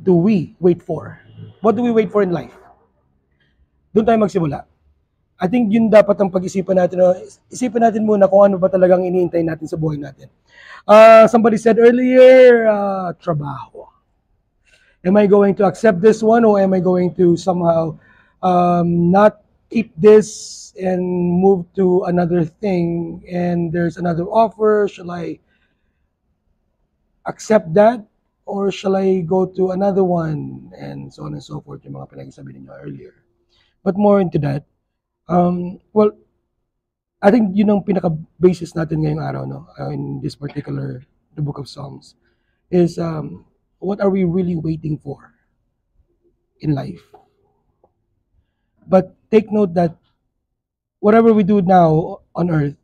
do we wait for? What do we wait for in life? Doon tayo magsimula. I think yun dapat ang pag-isipan natin. Isipin natin muna kung ano ba talagang iniintay natin sa buhay natin. Somebody said earlier, trabaho. Am I going to accept this one, or am I going to somehow not keep this and move to another thing, and there's another offer? Shall I accept that, or shall I go to another one, and so on and so forth, yung mga pinag-sabi ninyo earlier. But more into that, well, I think yun ang pinaka-basis natin ngayong araw, no? In this particular, the book of Psalms, is what are we really waiting for in life? But take note that whatever we do now on earth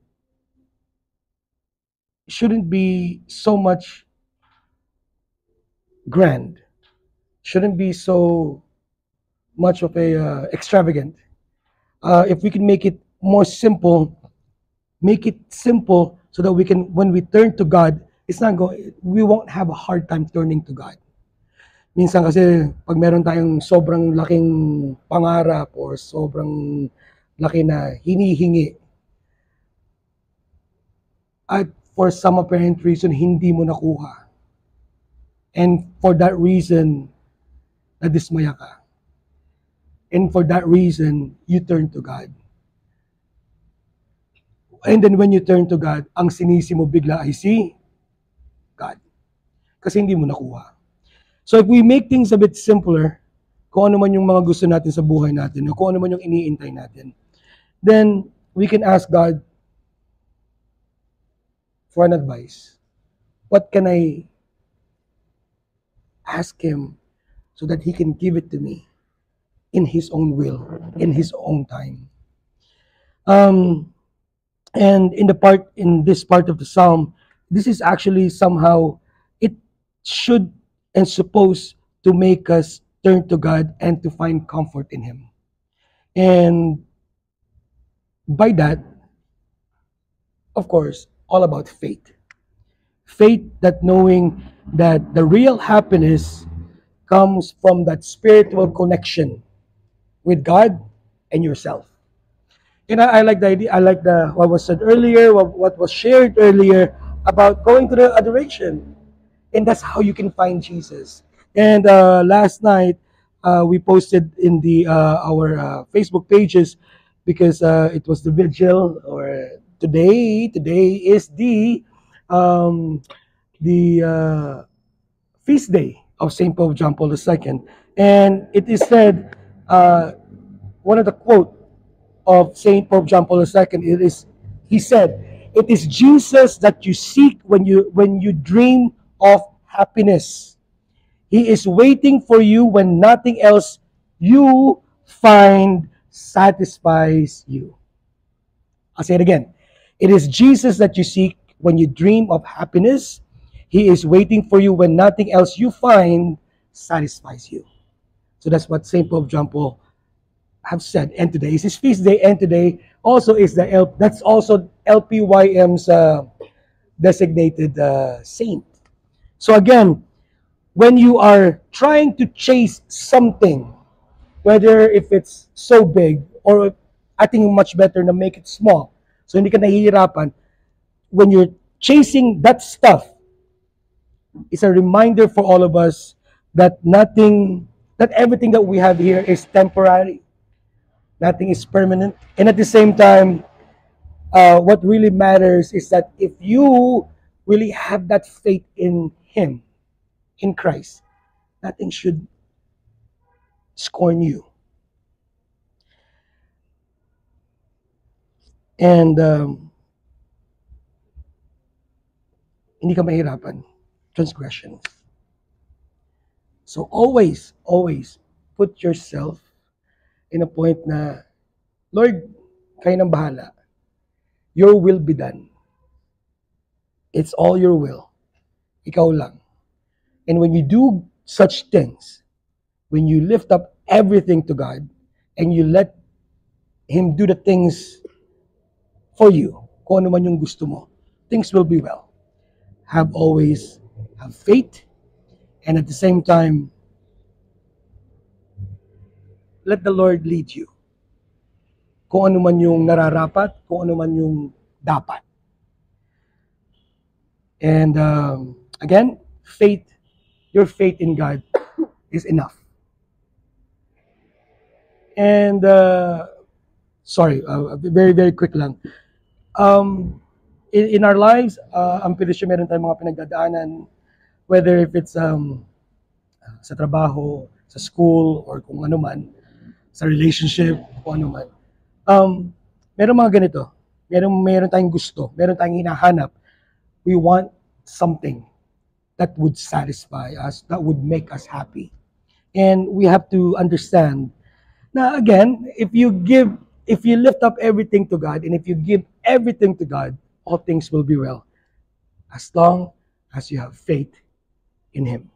shouldn't be so much grand, shouldn't be so much of a extravagant. If we can make it more simple, make it simple so that we can, when we turn to God, we won't have a hard time turning to God. Minsan kasi pag meron tayong sobrang laking pangarap or sobrang laki na hinihingi, at for some apparent reason hindi mo nakuha, and for that reason nadismaya ka, and for that reason you turn to God. And then when you turn to God, ang sinisi mo bigla ay si God. Kasi hindi mo nakuha. So if we make things a bit simpler, kung ano man yung mga gusto natin sa buhay natin, o kung ano man yung iniintay natin, then we can ask God for an advice. What can I ask Him so that He can give it to me in His own will, in His own time? And in this part of the psalm, this is actually somehow, it should and supposed to make us turn to God and to find comfort in Him. And by that, of course, all about faith. Faith that knowing that the real happiness comes from that spiritual connection with God and yourself. And I like the idea. I like what was said earlier, what was shared earlier about going to the adoration, and that's how you can find Jesus. And last night we posted in our Facebook pages, because it was the vigil, or today is the feast day of Saint Pope John Paul II, and it is said, one of the quote of Saint Pope John Paul II, he said, "It is Jesus that you seek when you dream of happiness. He is waiting for you when nothing else you find satisfies you." I'll say it again. It is Jesus that you seek when you dream of happiness. He is waiting for you when nothing else you find satisfies you. So that's what Saint Pope John Paul have said. And today is his feast day, and today also is that's also LPYM's designated saint. So again, when you are trying to chase something, whether if it's so big, or I think much better na make it small, so hindi ka nahihirapan, when you're chasing that stuff, it's a reminder for all of us that everything that we have here is temporary. Nothing is permanent. And at the same time, what really matters is that if you really have that faith in Him, in Christ, nothing should scorn you. And hindi ka mahirapan. Transgressions. So always put yourself in a point na, Lord, kayo nang bahala. Your will be done. It's all your will. Ikaw lang. And when you do such things, when you lift up everything to God, and you let Him do the things for you, kung ano man yung gusto mo, things will be well. Have faith, and at the same time, let the Lord lead you. Kung ano man yung nararapat, kung ano man yung dapat. And again, your faith in God is enough. And sorry, very, very quick lang. In our lives, I'm pretty sure meron tayong mga pinagdadaanan, whether if it's sa trabaho, sa school, or kung ano man, sa relationship, kung ano man. Meron mga ganito. Meron tayong gusto, meron tayong hinahanap. We want something that would satisfy us, that would make us happy. And we have to understand na again, if you lift up everything to God, and if you give everything to God, all things will be well. As long as you have faith in Him.